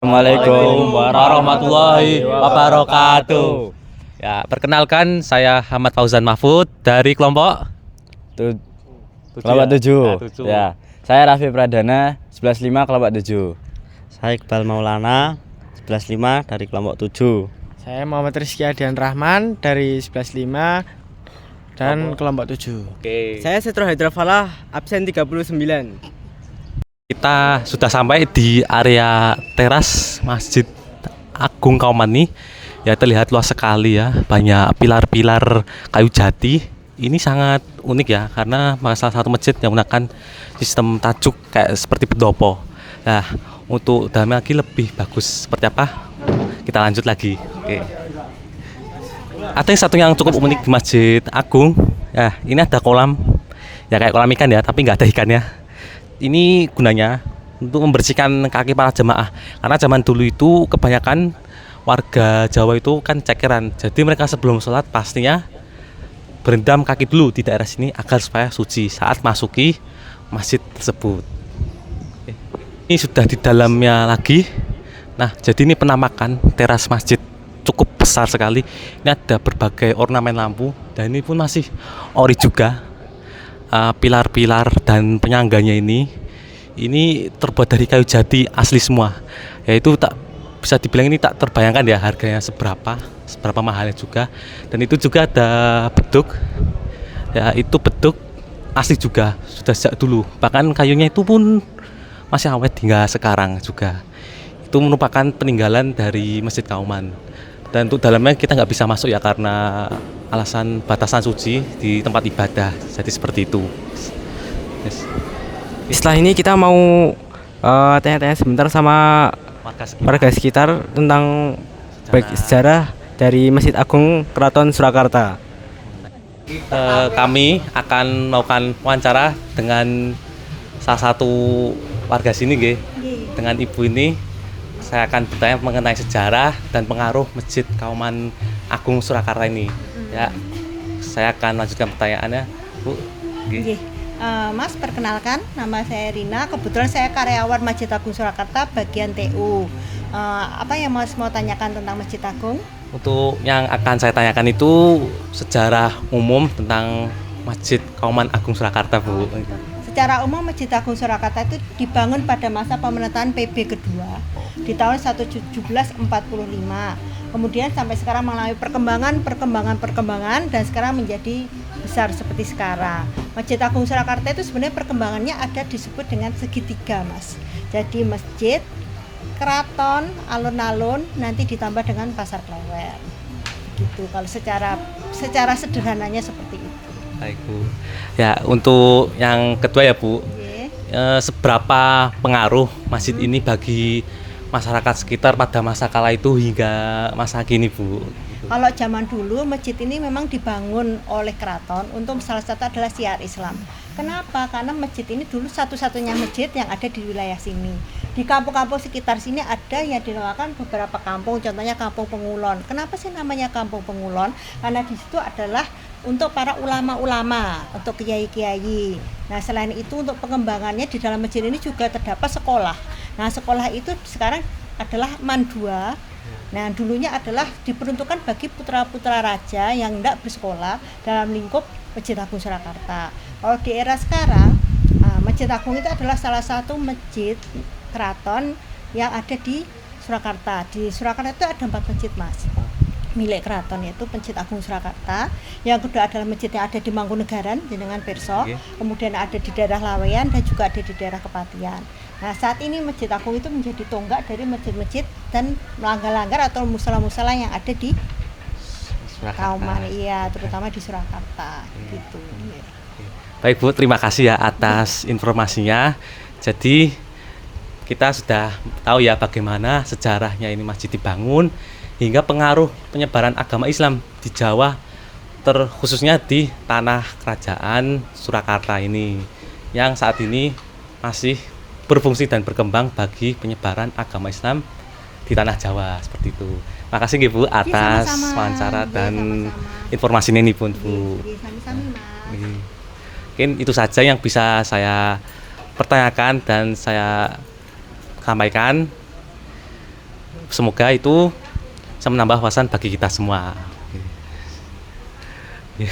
Assalamualaikum warahmatullahi wabarakatuh. Ya, perkenalkan saya Ahmad Fauzan Mahfud dari kelompok kelompok 7. tujuh. Ya. Saya Raffi Pradana 11.5 kelompok 7. Saya Iqbal Maulana 11.5 dari kelompok 7. Saya Muhammad Rizky Adian Rahman dari 11.5 dan kelompok 7. Oke. Saya Setro Hydra Falah, absen 39. Kita sudah sampai di area teras Masjid Agung Kauman nih. Ya, terlihat luas sekali ya, banyak pilar-pilar kayu jati. Ini sangat unik ya, karena salah satu masjid yang menggunakan sistem tajuk kayak seperti pendopo. Nah, untuk dalamnya lagi lebih bagus seperti apa? Kita lanjut lagi. Oke. Ada yang satu yang cukup unik di Masjid Agung. Ya, ini ada kolam. Ya kayak kolam ikan ya, tapi nggak ada ikannya. Ini gunanya untuk membersihkan kaki para jemaah. Karena zaman dulu itu kebanyakan warga Jawa itu kan cekeran. Jadi mereka sebelum sholat pastinya berendam kaki dulu di daerah sini agar supaya suci saat masuki masjid tersebut. Ini sudah di dalamnya lagi. Nah, jadi ini penampakan teras masjid cukup besar sekali. Ini ada berbagai ornamen lampu dan ini pun masih ori juga. Pilar-pilar dan penyangganya ini terbuat dari kayu jati asli semua. Yaitu tak bisa dibilang ini tak terbayangkan ya harganya seberapa mahalnya juga. Dan itu juga ada beduk. Ya, itu beduk asli juga sudah sejak dulu. Bahkan kayunya itu pun masih awet hingga sekarang juga. Itu merupakan peninggalan dari Masjid Kauman. Dan untuk dalamnya kita nggak bisa masuk ya karena alasan batasan suci di tempat ibadah. Jadi seperti itu. Yes. Setelah ini kita mau tanya-tanya sebentar sama warga sekitar tentang baik sejarah dari Masjid Agung Keraton Surakarta. Kami akan melakukan wawancara dengan salah satu warga sini, nggih. Dengan ibu ini saya akan bertanya mengenai sejarah dan pengaruh Masjid Kauman Agung Surakarta ini. Ya, saya akan lanjutkan pertanyaannya, Bu. Nggih. Mas, perkenalkan, nama saya Rina. Kebetulan saya karyawan Masjid Agung Surakarta bagian TU. Apa yang Mas mau tanyakan tentang Masjid Agung? Untuk yang akan saya tanyakan itu sejarah umum tentang Masjid Kauman Agung Surakarta, Bu. Secara umum Masjid Agung Surakarta itu dibangun pada masa pemerintahan PB kedua di tahun 1745. Kemudian sampai sekarang mengalami perkembangan dan sekarang menjadi besar seperti sekarang. Masjid Agung Surakarta itu sebenarnya perkembangannya ada disebut dengan segitiga, Mas. Jadi masjid, keraton, alun-alun, nanti ditambah dengan pasar klewer. Gitu. Kalau secara sederhananya seperti itu. Baik, Bu. Ya, untuk yang kedua ya, Bu. Seberapa pengaruh masjid ini bagi masyarakat sekitar pada masa kala itu hingga masa kini, Bu? Kalau zaman dulu masjid ini memang dibangun oleh keraton untuk salah satu adalah syiar Islam. Kenapa? Karena masjid ini dulu satu-satunya masjid yang ada di wilayah sini. Di kampung-kampung sekitar sini ada yang dinamakan beberapa kampung, contohnya Kampung Pengulon. Kenapa sih namanya Kampung Pengulon? Karena di situ adalah untuk para ulama-ulama, untuk kiai-kiai. Nah, selain itu untuk pengembangannya di dalam masjid ini juga terdapat sekolah. Nah, sekolah itu sekarang adalah mandua. Nah, dulunya adalah diperuntukkan bagi putra-putra raja yang tidak bersekolah dalam lingkup Masjid Agung Surakarta. Kalau di era sekarang, Masjid Agung itu adalah salah satu masjid keraton yang ada di Surakarta. Di Surakarta itu ada 4 masjid, Mas. Milik keraton, yaitu Masjid Agung Surakarta. Yang kedua adalah masjid yang ada di Mangkunegaran dengan Perso. Kemudian ada di daerah Laweyan dan juga ada di daerah Kepatian. Nah, saat ini Masjid Agung itu menjadi tonggak dari masjid-masjid dan langgar-langgar atau musala-musala yang ada di Kauman, iya, terutama di Surakarta, gitu. Baik, Bu, terima kasih ya atas informasinya. Jadi kita sudah tahu ya bagaimana sejarahnya ini masjid dibangun hingga pengaruh penyebaran agama Islam di Jawa, terkhususnya di tanah kerajaan Surakarta ini yang saat ini masih berfungsi dan berkembang bagi penyebaran agama Islam di tanah Jawa, seperti itu. Makasih nggih, Bu, atas wawancara dan informasinya ini pun, Bu. Mungkin itu saja yang bisa saya pertanyakan dan saya sampaikan. semoga itu bisa menambah wawasan bagi kita semua. Oke.